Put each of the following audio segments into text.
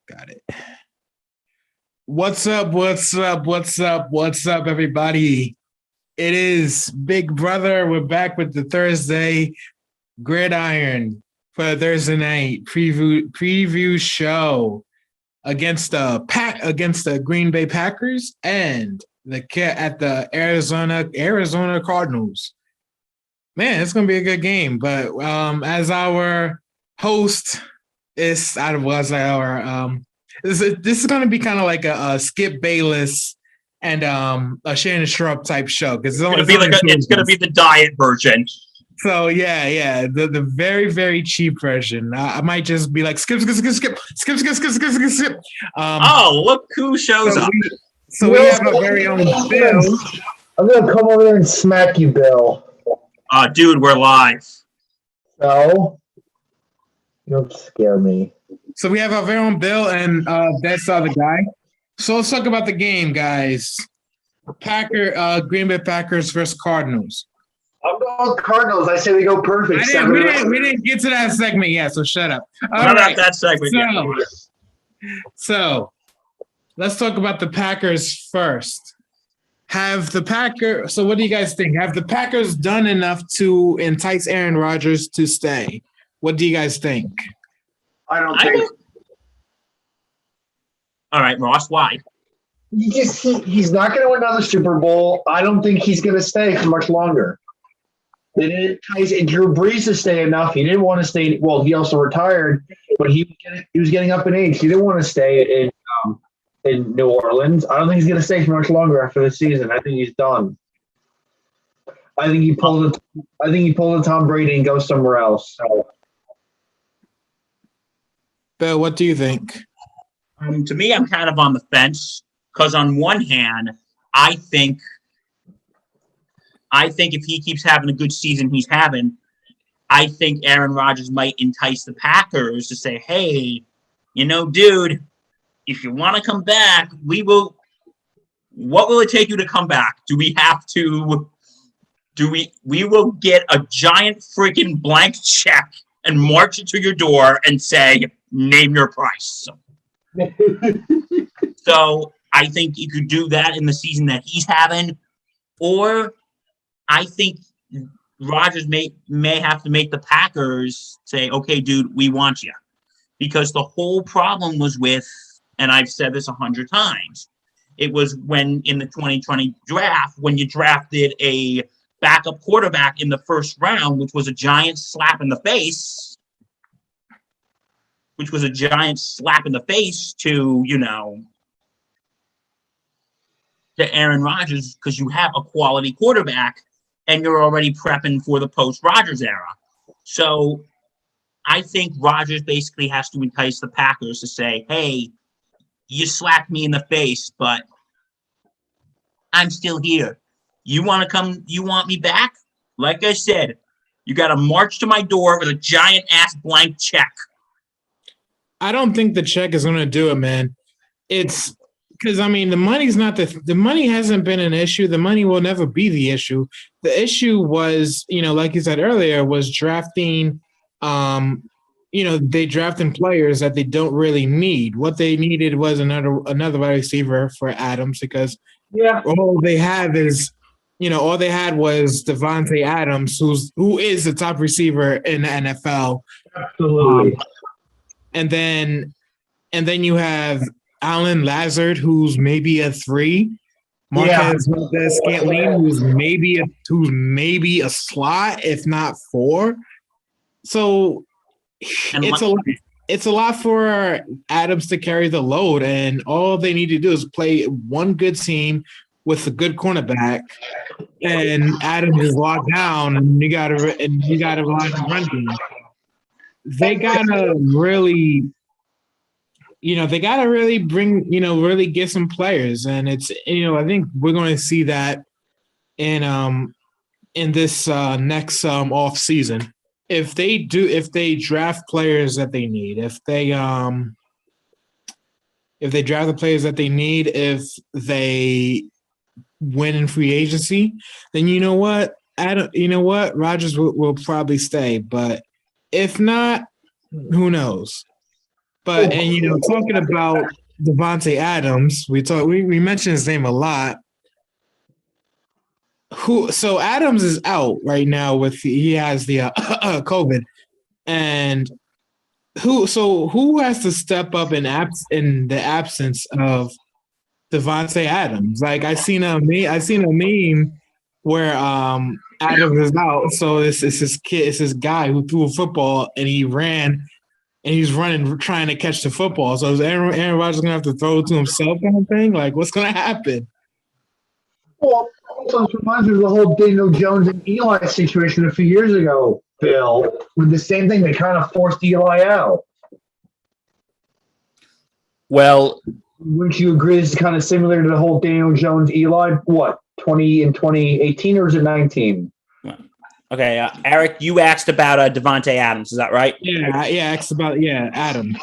Got it. What's up? What's up? What's up? What's up, everybody? It is Big Brother. We're back with the Thursday Gridiron for the Thursday night preview show against the Green Bay Packers and the Arizona Cardinals. Man, it's gonna be a good game. But as our host is this is going to be kind of like a Skip Bayless and a Shannon Sharp type show because it's going to be the diet version. So yeah, the very very cheap version. I might just be like skip. Oh, look who shows up! So we have a very own Bill. I'm gonna come over there and smack you, Bill. Dude, we're live. No, you don't scare me. So we have our very own Bill and that's the other guy. So let's talk about the game, guys. Green Bay Packers versus Cardinals. I'm going Cardinals. I say we go perfect. We didn't get to that segment yet, so shut up. All right. That segment yet. So let's talk about the Packers first. So what do you guys think? Have the Packers done enough to entice Aaron Rodgers to stay? What do you guys think? I don't think. All right, Ross, why? He's not going to win another Super Bowl. I don't think he's going to stay for much longer. They didn't entice Drew Brees to stay enough. He didn't want to stay. Well, he also retired, but he was getting up in age. He didn't want to stay in New Orleans. I don't think he's going to stay for much longer after the season. I think he's done. I think he pulled a Tom Brady and goes somewhere else. So. Bill, what do you think? To me, I'm kind of on the fence because on one hand, I think if he keeps having a good season he's having, I think Aaron Rodgers might entice the Packers to say, hey, dude, if you want to come back, we will. What will it take you to come back? Do we have to? We will get a giant freaking blank check and march it to your door and say, name your price. So I think you could do that in the season that he's having, or I think Rodgers may have to make the Packers say, okay, dude, we want you. Because the whole problem was with, and I've said this 100 times, it was when in the 2020 draft, when you drafted a backup quarterback in the first round, which was a giant slap in the face to, to Aaron Rodgers because you have a quality quarterback and you're already prepping for the post-Rodgers era. So I think Rodgers basically has to entice the Packers to say, hey, you slapped me in the face, but I'm still here. You want to come? You want me back? Like I said, you got to march to my door with a giant-ass blank check. I don't think the check is going to do it, man. It's because, the money's not the money hasn't been an issue. The money will never be the issue. The issue was, like you said earlier, was drafting, they drafting players that they don't really need. What they needed was another wide receiver for Adams because all they had was Devontae Adams, who is the top receiver in the NFL. Absolutely. And then you have Alan Lazard, who's maybe a 3. Marquez Scantling, who's maybe a slot, if not 4. So it's a lot for Adams to carry the load, and all they need to do is play one good team with a good cornerback, and Adams is locked down, and you gotta rely on run game. They gotta really bring, really get some players. And it's, I think we're going to see that in this next off season. If they draft players that they need, if they draft the players that they need, if they win in free agency, then Rodgers will probably stay. But if not, who knows? But and talking about Devontae Adams, we mentioned his name a lot. So Adams is out right now he has the COVID, and who has to step up in the absence of Devontae Adams? Like I seen a meme where Adams is out, so it's this guy who threw a football and he ran and he's running trying to catch the football. So is Aaron Rodgers gonna have to throw it to himself kind of thing? Like what's gonna happen? Well, also reminds me of the whole Daniel Jones and Eli situation a few years ago, Bill, with the same thing. They kind of forced Eli out. Well, wouldn't you agree this is kind of similar to the whole Daniel Jones Eli? What, 2018 or is it 19? Okay, Eric, you asked about Devontae Adams. Is that right? Yeah, I asked about Adam.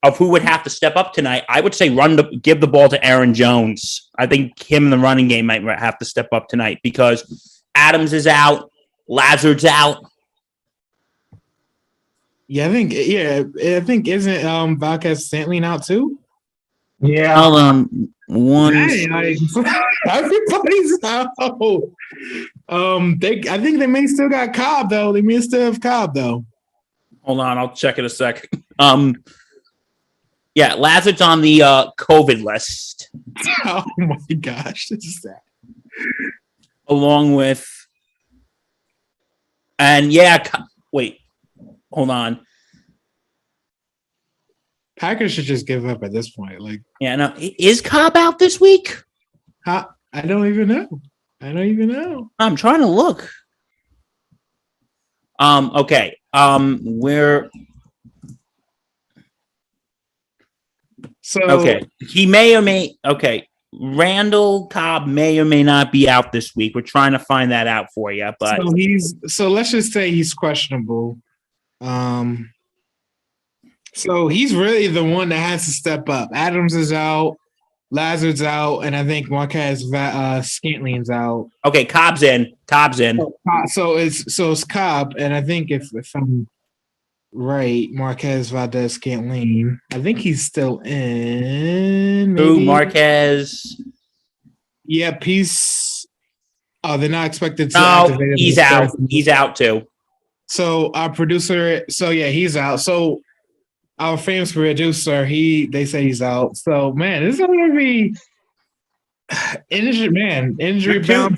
Of who would have to step up tonight, I would say give the ball to Aaron Jones. I think him in the running game might have to step up tonight because Adams is out, Lazard's out. Yeah, I think isn't Valquez Scantling out too? Yeah. Hold on. Everybody's out. I think they may still got Cobb though. They may still have Cobb though. Hold on, I'll check in a second. Yeah, Lazard's on the COVID list. Oh my gosh, this is sad. Along with, wait, hold on. Packers should just give up at this point. Like, yeah, no, is Cobb out this week? I don't even know. I'm trying to look. Okay. He may or may. Okay, Randall Cobb may or may not be out this week. We're trying to find that out for you, but so let's just say he's questionable. So he's really the one that has to step up. Adams is out, Lazard's out, and I think Marquez Scantling's out. Okay, Cobb's in. So it's Cobb, and I think if I'm right, Marquez Valdes-Scantling. I think he's still in. Maybe. Who, Marquez? Yep, he's. Oh, they're not expected to. No, he's out. He's out too. So our producer. So yeah, he's out. So our famous producer, they say he's out. So man, this is going to be injury-bound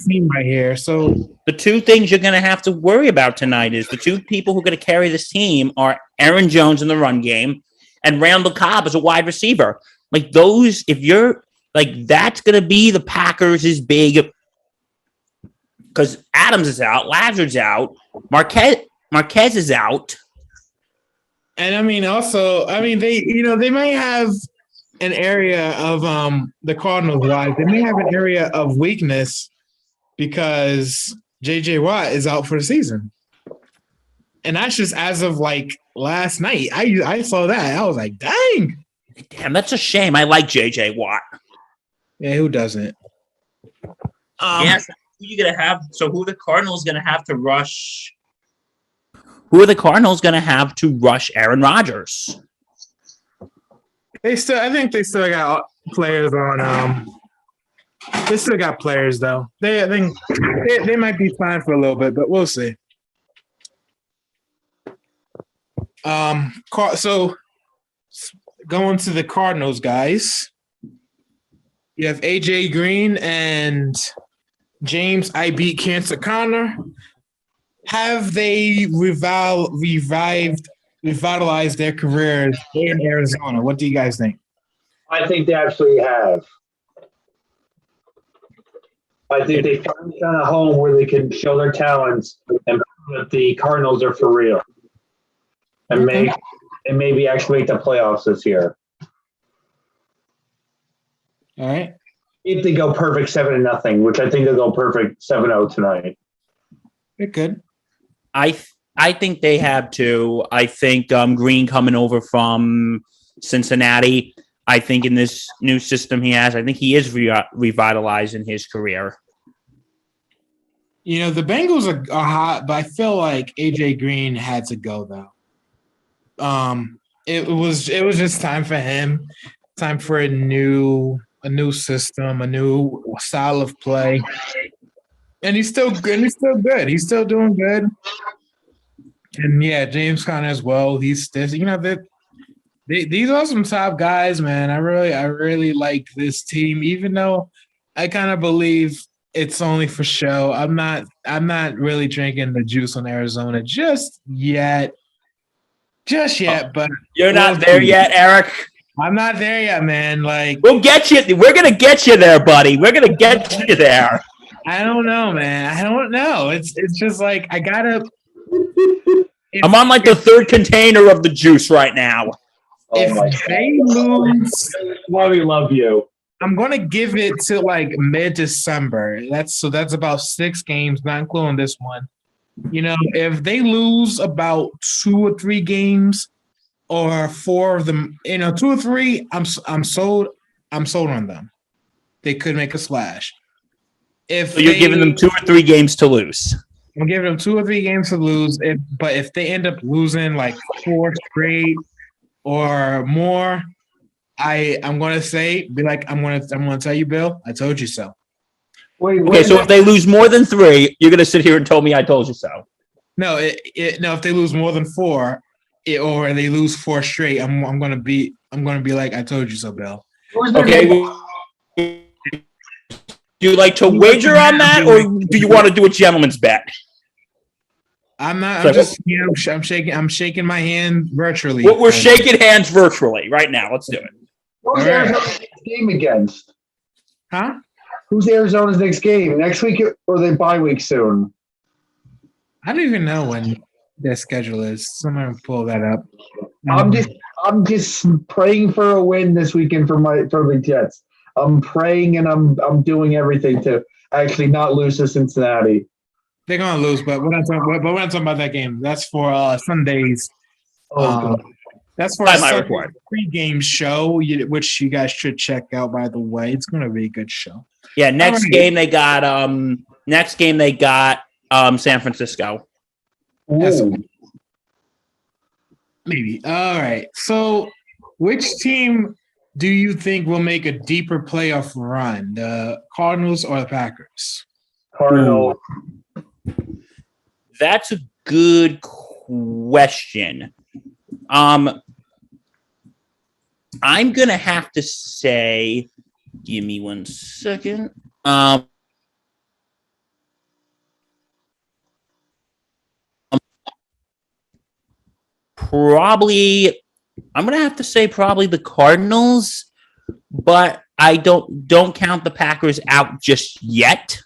team right here. So the two things you're going to have to worry about tonight is the two people who are going to carry this team are Aaron Jones in the run game and Randall Cobb as a wide receiver. Like those, if you're like, that's going to be the Packers' big, because Adams is out, Lazard's out, Marquez is out. And I mean, also, they may have an area of the Cardinals wise. They may have an area of weakness because J.J. Watt is out for the season, and that's just as of like last night. I saw that. I was like, dang, that's a shame. I like J.J. Watt. Yeah, who doesn't? Yes, who you gonna have? So who are the Cardinals gonna have to rush? Who are the Cardinals going to have to rush Aaron Rodgers? I think they still got players on. They still got players though. I think they might be fine for a little bit, but we'll see. So going to the Cardinals, guys. You have AJ Green and James I Beat Cancer Connor. Have they revitalized their careers in Arizona? What do you guys think? I think they absolutely have. I think they finally found a home where they can show their talents and prove that the Cardinals are for real. And maybe actually make the playoffs this year. All right. If they go perfect 7-0, which I think they'll go perfect 7-0 tonight. They're good. I think they have to. I think Green coming over from Cincinnati. I think in this new system he has, I think he is revitalizing his career. The Bengals are hot, but I feel like AJ Green had to go though. it was just time for him. Time for a new system, a new style of play. And he's still good. He's still good. He's still doing good. And yeah, James Conner as well. He's this. These are some top guys, man. I really like this team, even though I kind of believe it's only for show. I'm not really drinking the juice on Arizona just yet. But you're not there yet, Eric. I'm not there yet, man. Like, we'll get you. We're gonna get you there, buddy. We're gonna get you there. I don't know, man. I don't know. It's just like I gotta. I'm on like the third container of the juice right now. If they lose, we love you. I'm gonna give it to like mid-December. That's about 6 games, not including this one. If they lose about 2 or 3 games, or 4 of them, 2 or 3, I'm sold. I'm sold on them. They could make a splash. So you're giving them 2 or 3 games to lose. I'm giving them 2 or 3 games to lose. But if they end up losing like 4 straight or more, I'm gonna be like, I'm gonna tell you, Bill, I told you so. Okay, so if they lose more than 3, you're gonna sit here and tell me I told you so. No, no. If they lose more than 4, or they lose 4 straight, I'm gonna be like, I told you so, Bill. Okay. Do you like to wager on that, or do you want to do a gentleman's bet? I'm not. I'm shaking my hand virtually. We're shaking hands virtually right now. Let's do it. Who's Arizona's next game against? Huh? Who's Arizona's next game? Next week or the bye week soon? I don't even know when their schedule is. Someone pull that up. I'm just praying for a win this weekend for the Jets. I'm praying and I'm doing everything to actually not lose to Cincinnati. They're gonna lose, but we're not talking about that game. That's for Sundays. That's for a Sunday pre-game show, which you guys should check out. By the way, it's gonna be a good show. Yeah, next game they got San Francisco. Maybe. All right. So, which team do you think will make a deeper playoff run, the Cardinals or the Packers? Cardinals. That's a good question. I'm gonna have to say, give me 1 second. I'm gonna have to say probably the Cardinals, but I don't count the Packers out just yet.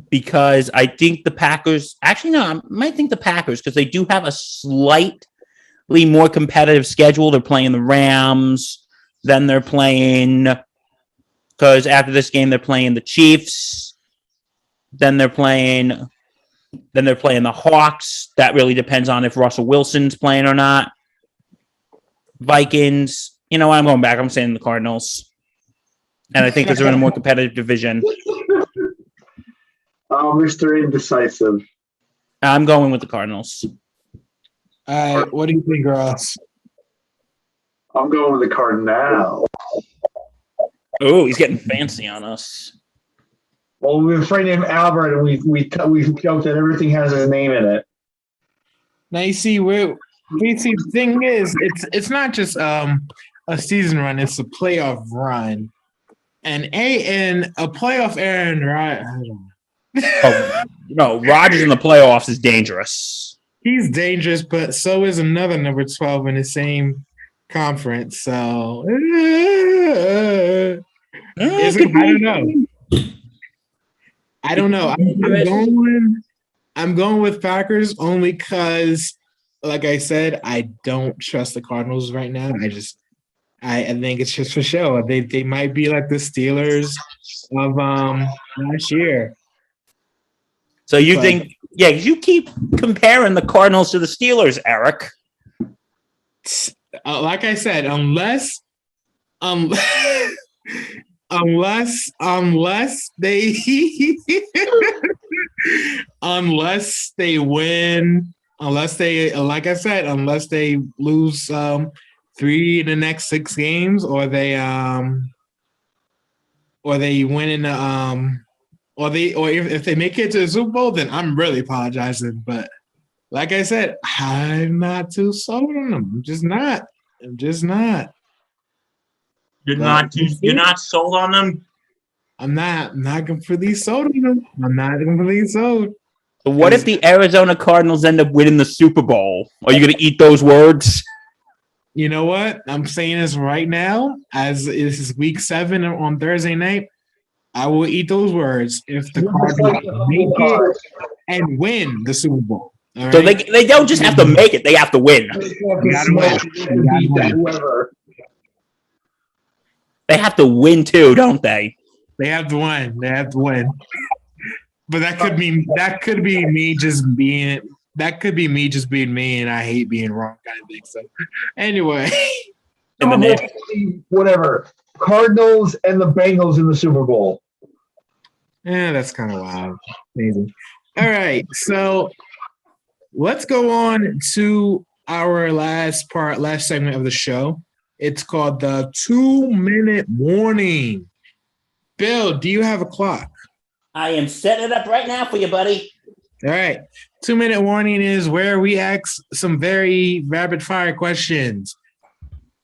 Because I think the Packers – actually, no, I might think the Packers because they do have a slightly more competitive schedule. They're playing the Rams. Then they're playing – because after this game, they're playing the Chiefs. Then they're playing the Hawks. That really depends on if Russell Wilson's playing or not. Vikings. You know what? I'm going back. I'm saying the Cardinals. And I think because they're in a more competitive division. Oh, Mr. Indecisive. I'm going with the Cardinals. What do you think, Ross? I'm going with the Cardinals. Oh, he's getting fancy on us. Well, we have a friend named Albert, and we've joked that everything has his name in it. Now you see, the thing is, it's not just a season run; it's a playoff run, and a playoff errand, right? I don't know. No, Rodgers in the playoffs is dangerous. He's dangerous, but so is another number 12 in the same conference. So I don't know. I'm going with Packers only because, like I said, I don't trust the Cardinals right now. I think it's just for show. They might be like the Steelers of last year. So you think, yeah, you keep comparing the Cardinals to the Steelers, Eric. Like I said, unless they win unless they, like I said, unless they lose 3 in the next 6 games, or they win in the or if they make it to the Super Bowl, then I'm really apologizing. But like I said, I'm not too sold on them. I'm just not. You're But not sold on them. I'm not completely sold on them. I'm not completely sold. So what if the Arizona Cardinals end up winning the Super Bowl? Are you going to eat those words? You know what? I'm saying this right now, as this is week 7 on Thursday night. I will eat those words if the Cardinals make it and win the Super Bowl. All right? So they don't just have to make it; they have to win. You gotta win. You gotta win. Whoever. They have to win too, don't they? They have to win. They have to win. But that could be me just being me, and I hate being wrong kind of thing. So anyway, Whatever. Cardinals and the Bengals in the Super Bowl. yeah, that's kind of wild. Amazing. All right, so let's go on to our last segment of the show. It's called the 2-minute warning. Bill, do you have a clock? I am setting it up right now for you, buddy. All right. 2-minute warning is where we ask some very rapid fire questions.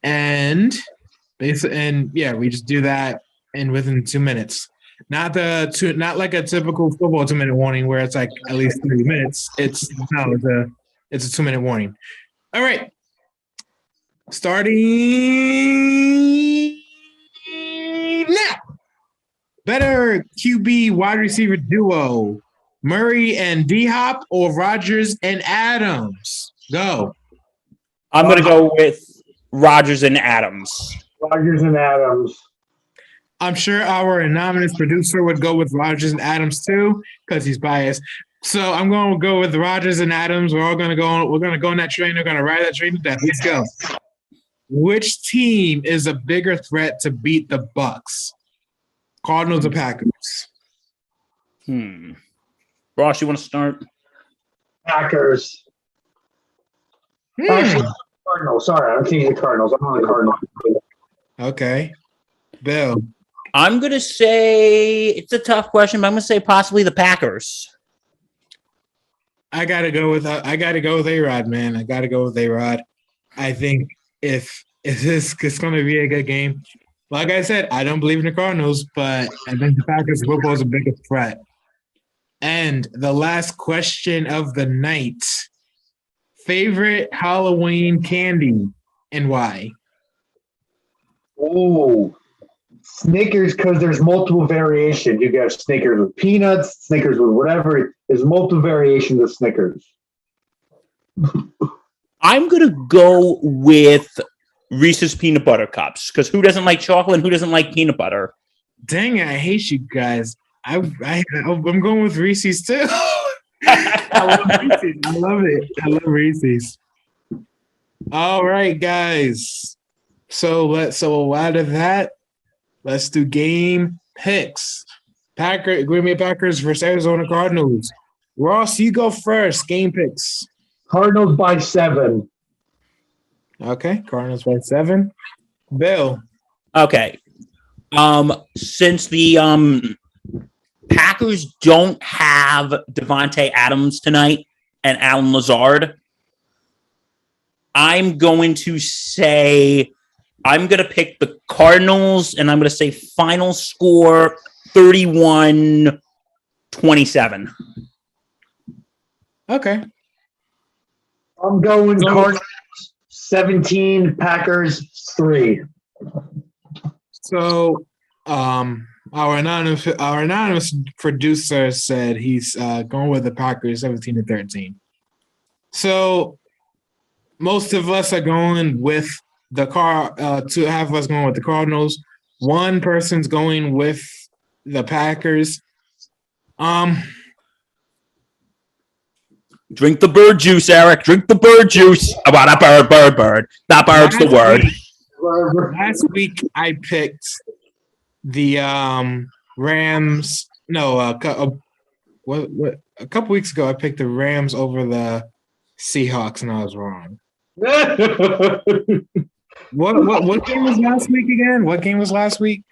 We just do that within 2 minutes. Not like a typical football 2-minute warning where it's like at least 30 minutes. It's a 2-minute warning. All right. Starting now. Better QB wide receiver duo, Murray and D-Hop or Rodgers and Adams? Go. I'm going to go with Rodgers and Adams. Rodgers and Adams. I'm sure our anonymous producer would go with Rodgers and Adams too, because he's biased. So I'm going to go with Rodgers and Adams. We're all going to go. We're going to go on that train. We're going to ride that train to death. Let's go. Which team is a bigger threat to beat the Bucs? Cardinals or Packers? Ross, you want to start? Packers. Actually, Cardinals. Sorry, I'm thinking the Cardinals. I'm on the Cardinals. Okay. Bill. I'm going to say it's a tough question, but I'm going to say possibly the Packers. I gotta go with A-Rod, man. I gotta go with A-Rod. I think if it's gonna be a good game. Like I said, I don't believe in the Cardinals, but I think the Packers football is a bigger threat. And the last question of the night: favorite Halloween candy and why? Oh, Snickers, because there's multiple variations. You got Snickers with peanuts, Snickers with whatever. There's multiple variations of Snickers. I'm going to go with Reese's Peanut Butter Cups, because who doesn't like chocolate and who doesn't like peanut butter? Dang it, I hate you guys. I'm going with Reese's too. I love Reese's. I love it. I love Reese's. All right, guys. So out of that, let's do game picks. Green Bay Packers versus Arizona Cardinals. Ross, you go first. Game picks. Cardinals by 7. Okay, Cardinals by 7. Bill. Okay. Since the Packers don't have Devontae Adams tonight and Alan Lazard, I'm going to pick the Cardinals, and I'm going to say final score 31-27. Okay. I'm going Cardinals 17, Packers 3. So, our anonymous producer said he's going with the Packers 17-13. So, most of us are going with the half of us going with the Cardinals. One person's going with the Packers. Drink the bird juice, Eric. Drink the bird juice. About a bird. That bird's the word. Last week I picked the Rams. No, a couple weeks ago I picked the Rams over the Seahawks, and I was wrong. What game was last week again? What game was last week?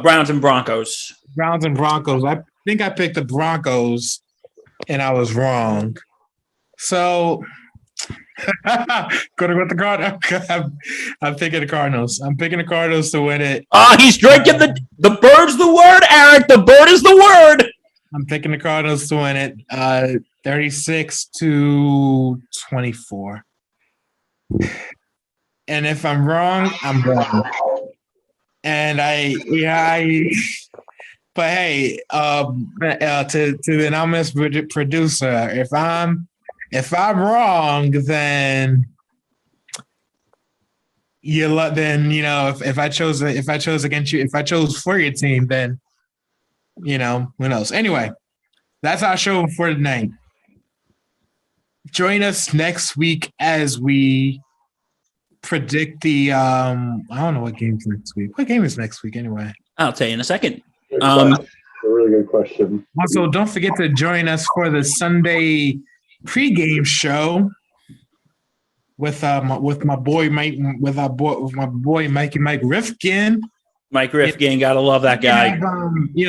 Browns and Broncos. Browns and Broncos. I think I picked the Broncos, and I was wrong. So, going with the Cardinals. I'm picking the Cardinals. I'm picking the Cardinals to win it. Oh, he's drinking the bird's the word, Eric. The bird is the word. I'm picking the Cardinals to win it. 36-24. And if I'm wrong, I'm wrong. And but hey, to the anonymous producer, if I'm wrong, then if I chose against you, if I chose for your team, then who knows? Anyway, that's our show for tonight. Join us next week as we predict the I don't know what game's next week. What game is next week anyway? I'll tell you in a second. A really good question. Also, don't forget to join us for the Sunday pregame show with my boy Mike Rifkin. Mike Rifkin, gotta love that guy.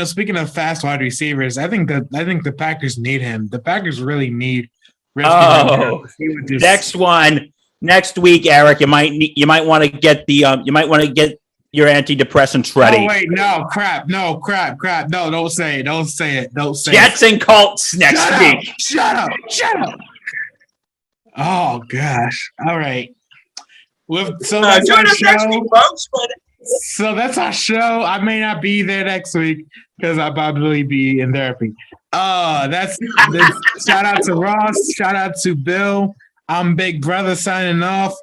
Speaking of fast wide receivers, I think the Packers need him. The Packers really need Rifkin. Oh, next week, Eric. You might want to get your antidepressants ready. Oh wait, no crap. No, don't say it. Jets and Colts next week. Shut up. Oh gosh. All right. So that's our show. Next week, folks, So that's our show. I may not be there next week because I'll probably be in therapy. That's shout out to Ross. Shout out to Bill. I'm Big Brother signing off.